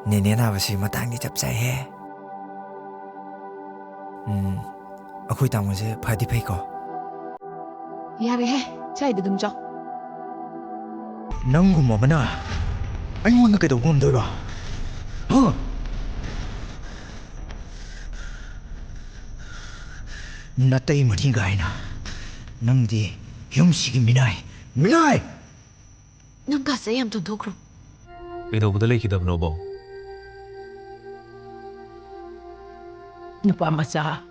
네네 나와시 마땅히 잡자해. 아코이 당원세 파디 페이코. 야래 자이드 dum죠. 낭구마 마나. 아이원나 그래도 곰도이바. 나따이 머리가이나. 낭디 염식이 미나이. Nang kasi yam tuntukro. ꯀꯩꯗꯧꯕꯗ ꯂꯩꯈꯤꯗꯕꯅꯣ ꯕꯣ 누파 마자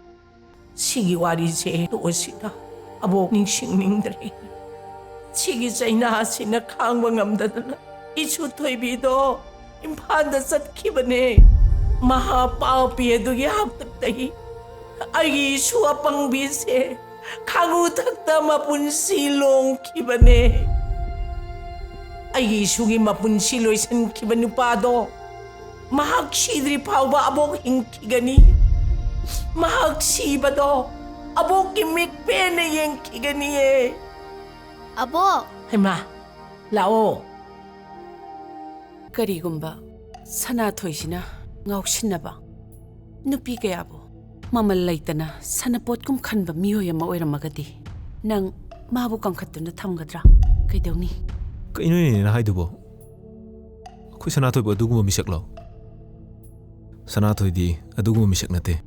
시기 와리제 도시다 아복 닝싱닝들이 시기 자이나시나 강방암다들라 이슈 토이비도 임판다 sat키버네 마하파오피에도 약득다이 아이 수아빵비세 강우탁다 마분 실롱 키버네 아이 수기 마분 실로이 산 키버 누파도 mahak sidri pauba abok hingkigani mahak sibado abok kimik pene yang kigani eh Abo, hema lao karigumba sana thoisina ngausinaba nupi kayabo mamal laitana sanapot kum khanba mihoy ama oiramagadi nang mabu kangkhatuna thamgadra kaidawni ꯀꯩꯅꯣꯅꯦꯅ ꯍꯥꯏꯗꯨꯕꯣ ꯑꯩꯈꯣꯏ ꯁꯅꯥꯊꯣꯏꯕꯨ ꯑꯗꯨꯒꯨꯝꯕ ꯃꯤꯁꯛꯂꯣ ꯁꯅꯥꯊꯣꯏꯗꯤ ꯑꯗꯨꯒꯨꯝꯕ ꯃꯤꯁꯛ ꯅꯠꯇꯦ